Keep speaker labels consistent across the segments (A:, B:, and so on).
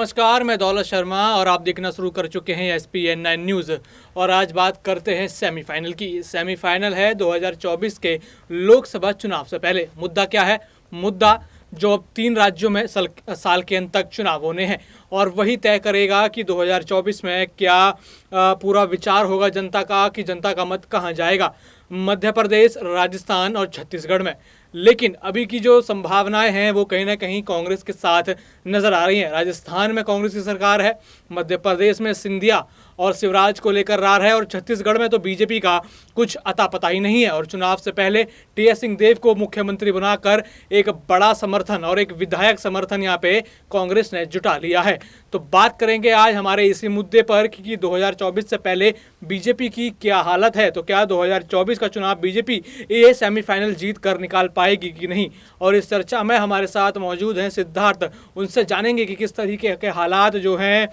A: नमस्कार, मैं दौलत शर्मा और आप देखना शुरू कर चुके हैं SPN9 न्यूज़। और आज बात करते हैं सेमीफाइनल की। सेमीफाइनल है 2024 के लोकसभा चुनाव से पहले। मुद्दा क्या है? मुद्दा जो अब 3 राज्यों में साल के अंत तक चुनाव होने हैं और वही तय करेगा कि 2024 में क्या पूरा विचार होगा जनता का, कि जनता का मत कहाँ जाएगा। मध्य प्रदेश, राजस्थान और छत्तीसगढ़ में। लेकिन अभी की जो संभावनाएं हैं वो कहीं ना कहीं कांग्रेस के साथ नजर आ रही हैं। राजस्थान में कांग्रेस की सरकार है, मध्य प्रदेश में सिंधिया और शिवराज को लेकर रार है और छत्तीसगढ़ में तो बीजेपी का कुछ अता पता ही नहीं है। और चुनाव से पहले टी.एस. सिंहदेव को मुख्यमंत्री बनाकर एक बड़ा समर्थन और एक विधायक समर्थन यहाँ पे कांग्रेस ने जुटा लिया है। तो बात करेंगे आज हमारे इसी मुद्दे पर कि 2024 से पहले बीजेपी की क्या हालत है। तो क्या 2024 का चुनाव बीजेपी ये सेमीफाइनल जीत कर निकाल पाएगी कि नहीं। और इस चर्चा में हमारे साथ मौजूद हैं सिद्धार्थ। उनसे जानेंगे कि किस तरीके के हालात जो हैं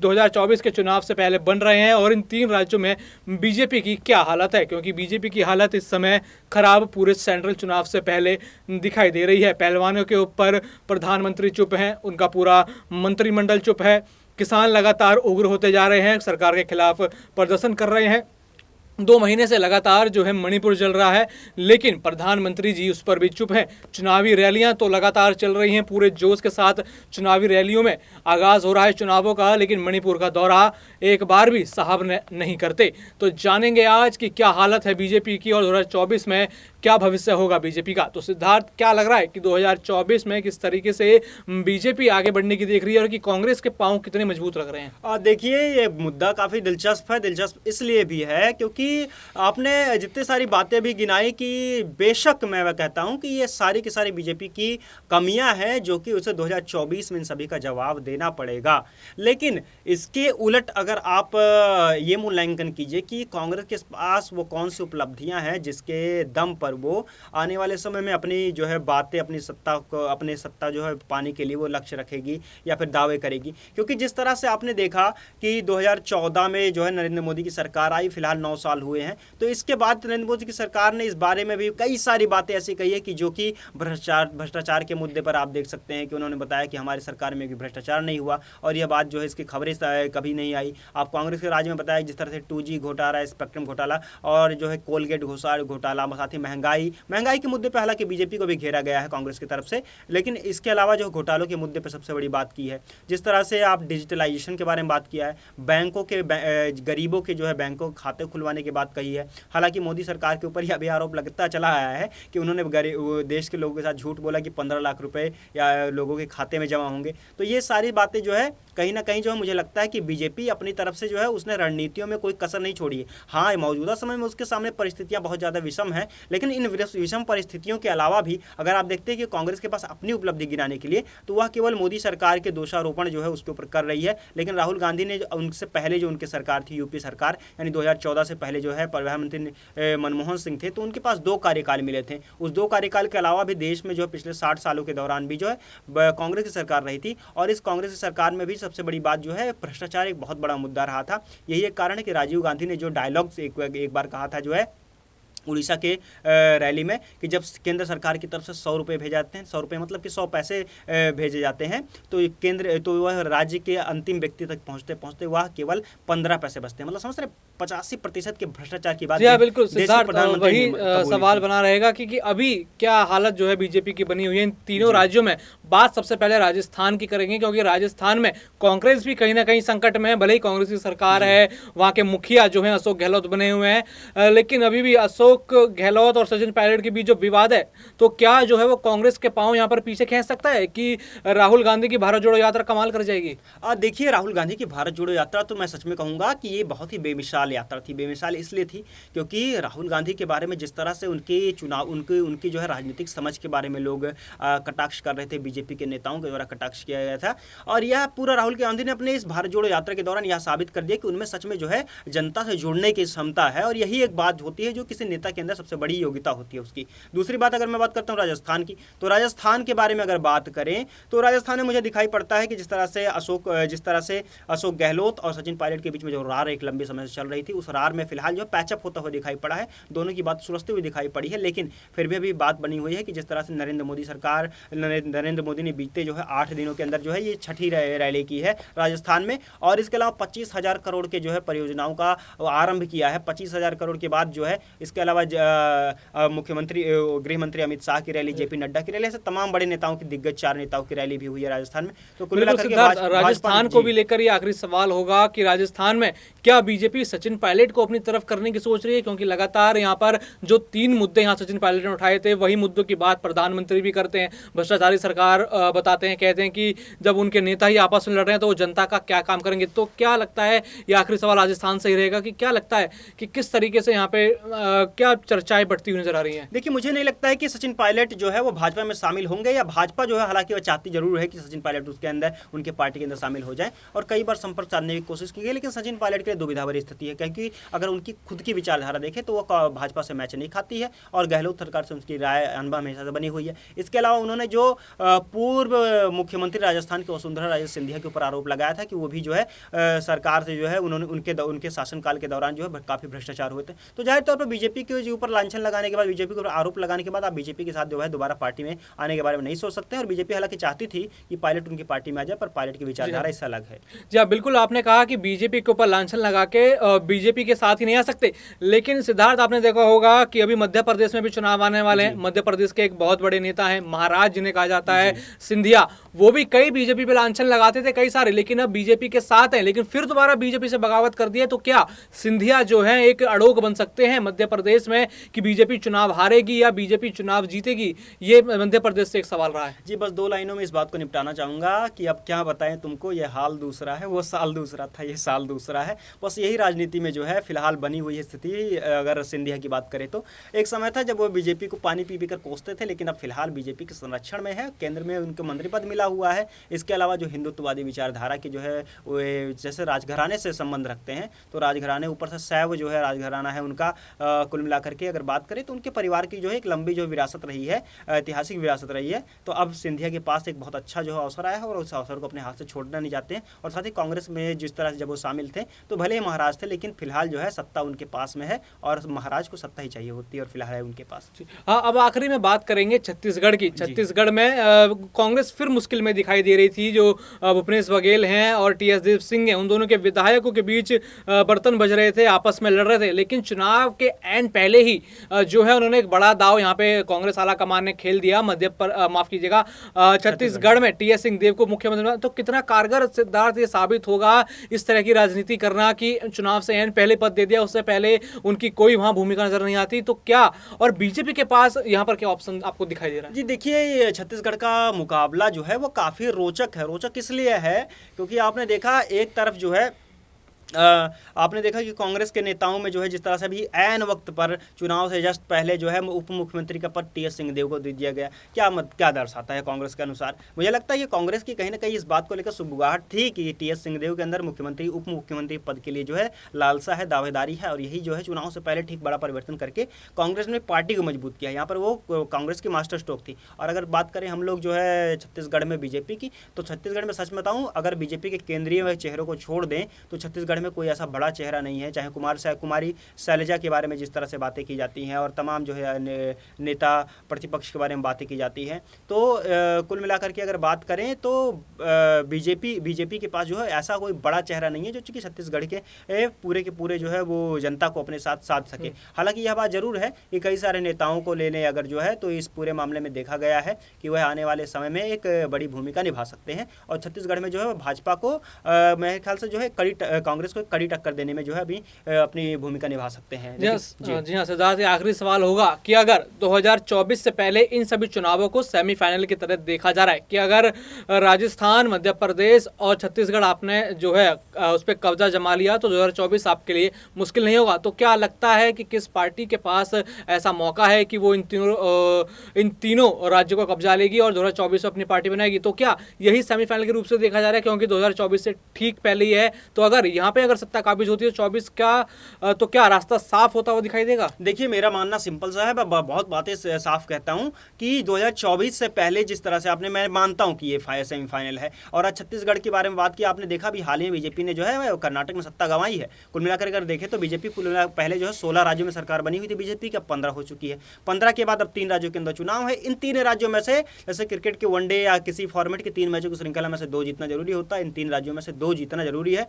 A: 2024 के चुनाव से पहले बन रहे हैं और इन 3 राज्यों में बीजेपी की क्या हालत है, क्योंकि बीजेपी की हालत इस समय खराब पूरे सेंट्रल चुनाव से पहले दिखाई दे रही है। पहलवानों के ऊपर प्रधानमंत्री चुप हैं, उनका पूरा मंत्रिमंडल चुप है, किसान लगातार उग्र होते जा रहे हैं, सरकार के खिलाफ प्रदर्शन कर रहे हैं। 2 महीने से लगातार जो है मणिपुर जल रहा है, लेकिन प्रधानमंत्री जी उस पर भी चुप है। चुनावी रैलियां तो लगातार चल रही हैं, पूरे जोश के साथ चुनावी रैलियों में आगाज हो रहा है चुनावों का, लेकिन मणिपुर का दौरा एक बार भी साहब ने नहीं करते। तो जानेंगे आज कि क्या हालत है बीजेपी की और 2024 में क्या भविष्य होगा बीजेपी का। तो सिद्धार्थ, क्या लग रहा है कि 2024 में किस तरीके से बीजेपी आगे बढ़ने की देख रही है और कि कांग्रेस के पांव कितने मजबूत लग रहे हैं?
B: देखिए, ये मुद्दा काफ़ी दिलचस्प है। दिलचस्प इसलिए भी है क्योंकि आपने जितनी सारी बातें भी गिनाई कि बेशक मैं कहता हूं कि ये सारी की सारी बीजेपी की कमियां हैं जो कि उसे 2024 में इन सभी का जवाब देना पड़ेगा। लेकिन इसके उलट अगर आप ये मूल्यांकन कीजिए कि कांग्रेस के पास वो कौन सी उपलब्धियां हैं जिसके दम पर वो आने वाले समय में अपनी जो है बातें, अपनी सत्ता जो है पाने के लिए वो लक्ष्य रखेगी या फिर दावे करेगी। क्योंकि जिस तरह से आपने देखा कि 2014 में जो है नरेंद्र मोदी की सरकार आई, फिलहाल 9 साल हुए हैं, तो इसके बाद नरेंद्र मोदी की सरकार ने इस बारे में भी कई सारी बातें ऐसी कही है कि जो कि भ्रष्टाचार के मुद्दे पर आप देख सकते हैं कि उन्होंने बताया कि हमारी सरकार में भी भ्रष्टाचार नहीं हुआ और यह बात जो है इसकी खबरें कभी नहीं आई। आप कांग्रेस के राज में बताया जिस तरह से 2G घोटाला, स्पेक्ट्रम घोटाला और जो है कोलगेट घोटाला, साथ ही महंगाई के मुद्दे पर हालांकि बीजेपी को भी घेरा गया है कांग्रेस की तरफ से, लेकिन इसके अलावा जो घोटालों के मुद्दे पर सबसे बड़ी बात की है। जिस तरह से आप डिजिटलाइजेशन के बारे में बात किया है, बैंकों के गरीबों के जो है बैंकों के खाते खुलवाने की बात कही है। हालांकि मोदी सरकार के ऊपर यह भी आरोप लगता चला आया है कि उन्होंने देश के लोगों के साथ झूठ बोला कि 15 लाख रुपए या लोगों के खाते में जमा होंगे। तो ये सारी बातें जो है कहीं ना कहीं जो है मुझे लगता है कि बीजेपी अपनी तरफ से जो है उसने रणनीतियों में कोई कसर नहीं छोड़ी है। हाँ, मौजूदा समय में उसके सामने परिस्थितियां बहुत ज़्यादा विषम हैं, लेकिन इन विषम परिस्थितियों के अलावा भी अगर आप देखते हैं कि कांग्रेस के पास अपनी उपलब्धि गिनाने के लिए तो वह केवल मोदी सरकार के दोषारोपण जो है उसके ऊपर कर रही है। लेकिन राहुल गांधी ने उनसे पहले जो उनकी सरकार थी, यूपी सरकार, यानी 2014 से पहले जो है प्रधानमंत्री मनमोहन सिंह थे, तो उनके पास 2 कार्यकाल मिले थे। उस 2 कार्यकाल के अलावा भी देश में जो है पिछले 60 सालों के दौरान भी जो है कांग्रेस की सरकार रही थी और इस कांग्रेस की सरकार में भी सबसे बड़ी बात जो है भ्रष्टाचार एक बहुत बड़ा मुद्दा रहा था। यही एक कारण है कि राजीव गांधी ने जो डायलॉग्स एक बार कहा था जो है उड़ीसा के रैली में कि जब केंद्र सरकार की तरफ से 100 रुपये भेजे जाते हैं, 100 रुपये मतलब कि 100 पैसे भेजे जाते हैं, तो वह राज्य के अंतिम व्यक्ति तक पहुंचते पहुंचते वह केवल 15 पैसे बचते हैं। मतलब समझ रहे 85% के भ्रष्टाचार की बात।
A: बिल्कुल सिद्धार्थ, वही सवाल बना रहेगा कि अभी क्या हालत जो है बीजेपी की बनी हुई है इन तीनों राज्यों में। बात सबसे पहले राजस्थान की करेंगे, क्योंकि राजस्थान में कांग्रेस भी कहीं ना कहीं संकट में है। भले ही कांग्रेस की सरकार है, वहाँ के मुखिया जो है अशोक गहलोत बने हुए हैं, लेकिन अभी भी अशोक गहलोत और सचिन पायलट के बीच जो विवाद है, तो क्या जो है वो कांग्रेस के पांव यहाँ पर पीछे खींच सकता है कि राहुल गांधी की भारत जोड़ो यात्रा कमाल कर जाएगी?
B: देखिए, राहुल गांधी की भारत जोड़ो यात्रा तो मैं सच में कहूंगा कि ये बहुत ही बेमिसाल यात्रा थी। बेमिसाल इसलिए थी क्योंकि राहुल गांधी के बारे में जिस तरह से उनकी जो है राजनीतिक समझ के बारे में लोग कटाक्ष कर रहे थे, बीजेपी के नेताओं के द्वारा कटाक्ष किया गया था। और यह पूरा राहुल गांधी ने अपने इस भारत जोड़ो यात्रा के दौरान यह साबित कर दिया कि उनमें सच में जो है जनता से जुड़ने की क्षमता है। और यही एक बात होती है जो किसी नेता के अंदर सबसे बड़ी योग्यता होती है उसकी। दूसरी बात अगर मैं बात करता हूँ राजस्थान की, तो राजस्थान के बारे में अगर बात करें तो राजस्थान में मुझे दिखाई पड़ता है कि जिस तरह से अशोक गहलोत और सचिन पायलट के बीच में जो रार एक लंबे समय से चल रही थी, उस रार में फिलहाल जो पैचअप होता हुआ दिखाई पड़ा है, दोनों की बात सुलझती हुई दिखाई पड़ी है। लेकिन फिर भी अभी बात बनी हुई है कि जिस तरह से नरेंद्र मोदी ने बीते जो है 8 दिनों के अंदर जो है ये छठी रैली की है राजस्थान में, और इसके अलावा 25,000 करोड़ के जो है परियोजनाओं का आरंभ किया है। 25,000 करोड़ के बाद जो है इसके अलावा गृह मंत्री अमित शाह की रैली, जेपी नड्डा की रैली, ऐसे तमाम बड़े नेताओं की, दिग्गज 4 नेताओं की रैली भी हुई है राजस्थान में। तो कुल मिलाकर के
A: राजस्थान को भी लेकर ये आखिरी सवाल होगा कि राजस्थान में क्या बीजेपी सचिन पायलट को अपनी तरफ करने की सोच रही है, क्योंकि लगातार यहाँ पर जो 3 मुद्दे यहाँ सचिन पायलट ने उठाए थे, वही मुद्दों की बात प्रधानमंत्री भी करते हैं, भ्रष्टाचारी सरकार बताते हैं, कहते हैं कि जब उनके नेता ही आपस में लड़ रहे हैं तो वो जनता का क्या काम करेंगे। तो क्या लगता है, ये आखिरी सवाल राजस्थान से ही रहेगा कि क्या लगता है कि किस तरीके से यहाँ पे क्या चर्चाएं बढ़ती हुई नजर आ रही हैं?
B: देखिए, मुझे नहीं लगता है कि सचिन पायलट जो है वो भाजपा में शामिल होंगे, या भाजपा जो है, हालांकि वो चाहती जरूर है कि सचिन पायलट उसके अंदर, उनके पार्टी के अंदर शामिल हो जाए, और कई बार संपर्क साधने की कोशिश की गई, लेकिन सचिन पायलट के लिए दुविधा भरी स्थिति है, क्योंकि अगर उनकी खुद की विचारधारा देखें तो वो भाजपा से मैच नहीं खाती है, और गहलोत सरकार से उनकी राय अनुभव हमेशा से बनी हुई है। इसके अलावा उन्होंने जो पूर्व मुख्यमंत्री राजस्थान के वसुंधरा राजे सिंधिया के ऊपर आरोप लगाया था कि वो भी जो है सरकार से जो है उन्होंने उनके शासनकाल के दौरान जो है काफी भ्रष्टाचार हुए थे, तो जाहिर तौर पर बीजेपी के ऊपर लांछन लगाने के बाद, बीजेपी के ऊपर आरोप लगाने के बाद आप बीजेपी के साथ जो है दोबारा पार्टी में आने के बारे में नहीं सोच सकते हैं। और बीजेपी हालांकि चाहती थी कि पायलट उनकी पार्टी में आ जाए, पर पायलट की विचारधारा इससे अलग है।
A: जी हाँ, बिल्कुल, आपने कहा कि बीजेपी के ऊपर लांछन लगा के बीजेपी के साथ ही नहीं आ सकते, लेकिन सिद्धार्थ आपने देखा होगा कि अभी मध्य प्रदेश में भी चुनाव आने वाले हैं। मध्य प्रदेश के एक बहुत बड़े नेता हैं, महाराज जिन्हें कहा जाता है, सिंधिया, वो भी कई बीजेपी पे लांछन लगाते थे, कई सारे, लेकिन अब बीजेपी के साथ हैं, लेकिन फिर दोबारा बीजेपी से बगावत कर दिया। तो क्या सिंधिया जो है एक अड़ोग बन सकते हैं मध्य प्रदेश में कि बीजेपी चुनाव हारेगी या बीजेपी चुनाव जीतेगी? ये मध्य प्रदेश से एक सवाल रहा है।
B: जी, बस 2 लाइनों में इस बात को निपटाना चाहूंगा कि अब क्या बताएं तुमको, ये हाल दूसरा है, वो साल दूसरा था, ये साल दूसरा है। बस यही राजनीति में जो है फिलहाल बनी हुई स्थिति। अगर सिंधिया की बात करें तो एक समय था जब वो बीजेपी को पानी पी कर कोसते थे, लेकिन अब फिलहाल बीजेपी के संरक्षण में है, केंद्र में उनको मंत्री पद मिला हुआ है। इसके अलावा जो हिंदुत्ववादी विचारधारा की जो है वो जैसे राजघराने से संबंध रखते हैं, तो राजघराने ऊपर से शैव जो है राजघराना है उनका, कुल मिलाकर के अगर बात करें तो उनके परिवार की जो है एक लंबी जो विरासत रही है, ऐतिहासिक विरासत रही है। तो अब सिंधिया के पास एक बहुत अच्छा जो है अवसर आया है, और उस अवसर को अपने हाथ से छोड़ना नहीं चाहते हैं। और साथ ही कांग्रेस में जिस तरह से जब वो शामिल थे तो भले ही महाराज थे, लेकिन फिलहाल जो है सत्ता उनके पास में है, और महाराज को सत्ता ही चाहिए होती है, और फिलहाल है उनके पास।
A: हाँ, अब आखिरी में बात करेंगे छत्तीसगढ़ की। छत्तीसगढ़ में कांग्रेस फिर मुश्किल में दिखाई दे रही थी। जो भूपेश बघेल हैं और टी.एस. देव सिंह हैं, उन दोनों के विधायकों के बीच बर्तन बज रहे थे, आपस में लड़ रहे थे, लेकिन चुनाव के एंड पहले ही जो है उन्होंने एक बड़ा दाव यहाँ पे कांग्रेस आला कमान ने खेल दिया, माफ कीजिएगा, छत्तीसगढ़ में टी.एस. सिंहदेव को मुख्यमंत्री। तो कितना कारगर सिद्धार्थ ये साबित होगा इस तरह की राजनीति करना कि चुनाव से एंड पहले पद दे दिया, उससे पहले उनकी कोई वहां भूमिका नजर नहीं आती? तो क्या, और बीजेपी के पास यहाँ पर क्या ऑप्शन आपको दिखाई दे रहा है?
B: जी देखिए, छत्तीसगढ़ का मुकाबला जो है वो काफी रोचक है। रोचक इसलिए है क्योंकि आपने देखा एक तरफ जो है आपने देखा कि कांग्रेस के नेताओं में जो है जिस तरह से भी ऐन वक्त पर चुनाव से जस्ट पहले जो है उप मुख्यमंत्री का पद टी.एस. सिंहदेव को दे दिया गया। क्या दर्शाता है कांग्रेस के अनुसार? मुझे लगता है कि कांग्रेस की कहीं ना कहीं इस बात को लेकर सुगबुगाहट थी कि टी.एस. सिंहदेव के अंदर मुख्यमंत्री उप मुख्यमंत्री पद के लिए जो है लालसा है, दावेदारी है, और यही जो है चुनाव से पहले ठीक बड़ा परिवर्तन करके कांग्रेस ने पार्टी को मजबूत किया। यहाँ पर वो कांग्रेस की मास्टर स्ट्रोक थी। और अगर बात करें हम लोग जो है छत्तीसगढ़ में बीजेपी की, तो छत्तीसगढ़ में सच बताऊँ, अगर बीजेपी के केंद्रीय चेहरों को छोड़ दें तो छत्तीसगढ़ में कोई ऐसा बड़ा चेहरा नहीं है। चाहे कुमारी शैलजा के बारे में जिस तरह से बातें की जाती हैं, और तमाम जो है नेता प्रतिपक्ष के बारे में बातें की जाती हैं, तो कुल मिलाकर के अगर बात करें तो बीजेपी के पास जो है ऐसा कोई बड़ा चेहरा नहीं है जो कि छत्तीसगढ़ के पूरे के पूरे जो है वो जनता को अपने साथ साध सके। हालांकि यह बात जरूर है कि कई सारे नेताओं को लेने अगर जो है तो इस पूरे मामले में देखा गया है कि वह आने वाले समय में एक बड़ी भूमिका निभा सकते हैं, और छत्तीसगढ़ में जो है भाजपा को मेरे ख्याल से जो है कांग्रेस को कड़ी टक्कर देने में जो है अभी अपनी भूमिका निभा सकते हैं।
A: जी हाँ सिद्धार्थ, आखिरी सवाल होगा कि अगर 2024 से पहले इन सभी चुनावों को सेमीफाइनल की तरह देखा जा रहा है कि अगर राजस्थान, मध्य प्रदेश और छत्तीसगढ़ आपने जो है उस पर कब्जा जमा लिया तो 2024 आपके लिए मुश्किल नहीं होगा, तो क्या लगता है कि किस पार्टी के पास ऐसा मौका है कि वो इन तीनों राज्यों को कब्जा लेगी और 2024 में अपनी पार्टी बनाएगी? तो क्या यही सेमीफाइनल के रूप से देखा जा रहा है, क्योंकि 2024 से ठीक पहले ही है, तो अगर यहाँ पे पे अगर सत्ता काबिज होती है 24 का, तो क्या रास्ता साफ होता हुआ दिखाई देगा?
B: देखिए, मेरा मानना सिंपल सा है, मैं बहुत बातें साफ कहता हूं कि 2024 से पहले जिस तरह से आपने, मैं मानता हूं कि ये सेमीफाइनल है। और आज छत्तीसगढ़ के बारे में बात की, आपने देखा भी हाल ही में बीजेपी ने जो है कर्नाटक में सत्ता गंवाई है। कुल मिलाकर अगर देखें तो बीजेपी पहले जो है 16 राज्यों में सरकार बनी हुई थी बीजेपी की, अब 15 हो चुकी है। 15 के बाद अब 3 राज्यों के अंदर चुनाव है। इन 3 राज्यों में से, जैसे क्रिकेट के वनडे या किसी फॉर्मेट के 3 मैचों की श्रृंखला में से 2 जीतना जरूरी होता है, इन 3 राज्यों में से 2 जीतना जरूरी है।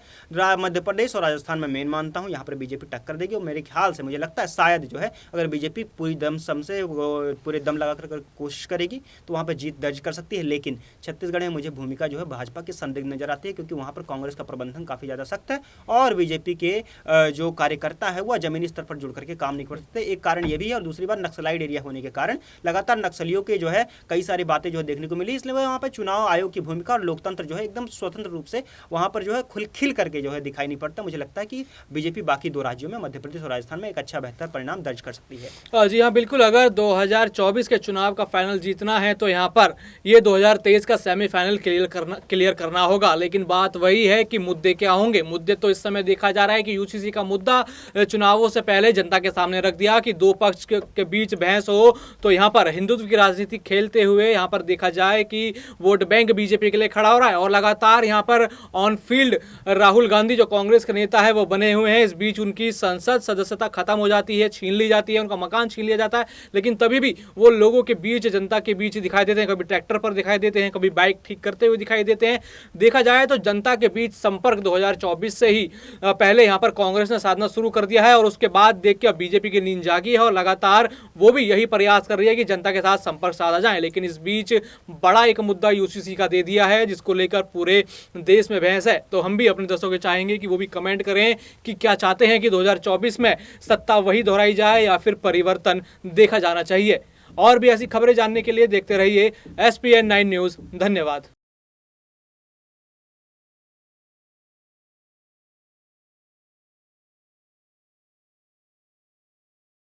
B: मध्य प्रदेश और राजस्थान में मेन मानता हूं यहाँ पर बीजेपी टक्कर देगी। और मेरे ख्याल से मुझे लगता है शायद जो है अगर बीजेपी पूरी दम सम से पूरे दम लगाकर कोशिश करेगी तो वहाँ पर जीत दर्ज कर सकती है। लेकिन छत्तीसगढ़ में मुझे भूमिका जो है भाजपा की संदिग्ध नजर आती है, क्योंकि वहाँ पर कांग्रेस का प्रबंधन काफी ज्यादा सख्त है और बीजेपी के जो कार्यकर्ता है वह जमीनी स्तर पर जुड़ करके काम नहीं कर सकते। एक कारण ये भी है, और दूसरी बात नक्सलाइड एरिया होने के कारण लगातार नक्सलियों के जो है कई सारी बातें जो है देखने को मिली, इसलिए वहाँ पर चुनाव आयोग की भूमिका और लोकतंत्र जो है एकदम स्वतंत्र रूप से वहाँ पर जो है खिल करके जो है दिखाई नहीं पड़ता। मुझे लगता है कि बीजेपी बाकी 2 राज्यों में, मध्य प्रदेश और राजस्थान में, एक अच्छा बेहतर परिणाम दर्ज कर सकती है।
A: जी हाँ, बिल्कुल। अगर 2024 के चुनाव का फाइनल जीतना है तो यहाँ पर ये 2023 का सेमीफाइनल क्लियर करना होगा। लेकिन बात वही है कि मुद्दे क्या होंगे। मुद्दे तो इस समय देखा जा रहा है कि यूसीसी का मुद्दा चुनावों से पहले जनता के सामने रख दिया कि 2 पक्ष के बीच बहस हो, तो यहाँ पर हिंदुत्व की राजनीति खेलते हुए यहाँ पर देखा जाए कि वोट बैंक बीजेपी के लिए खड़ा हो रहा है। और लगातार यहाँ पर ऑन फील्ड राहुल गांधी जो कांग्रेस के नेता है वो बने हुए हैं। इस बीच उनकी संसद सदस्यता खत्म हो जाती है, छीन ली जाती है, उनका मकान छीन लिया जाता है, लेकिन तभी भी वो लोगों के बीच, जनता के बीच दिखाई देते हैं। कभी ट्रैक्टर पर दिखाई देते हैं, कभी बाइक ठीक करते हुए दिखाई देते हैं। देखा जाए तो जनता के बीच संपर्क 2024 से ही पहले यहाँ पर कांग्रेस ने साधना शुरू कर दिया है और उसके बाद देख के अब बीजेपी की नींद जागी है और लगातार वो भी यही प्रयास कर रही है कि जनता के साथ संपर्क साधा जाए। लेकिन इस बीच बड़ा एक मुद्दा यूसीसी का दे दिया है जिसको लेकर पूरे देश में बहस है। तो हम भी अपने दर्शकों के चाहेंगे कि वो भी कमेंट करें कि क्या चाहते हैं कि 2024 में सत्ता वही दोहराई जाए या फिर परिवर्तन देखा जाना चाहिए। और भी ऐसी खबरें जानने के लिए देखते रहिए SPN9 न्यूज़। धन्यवाद।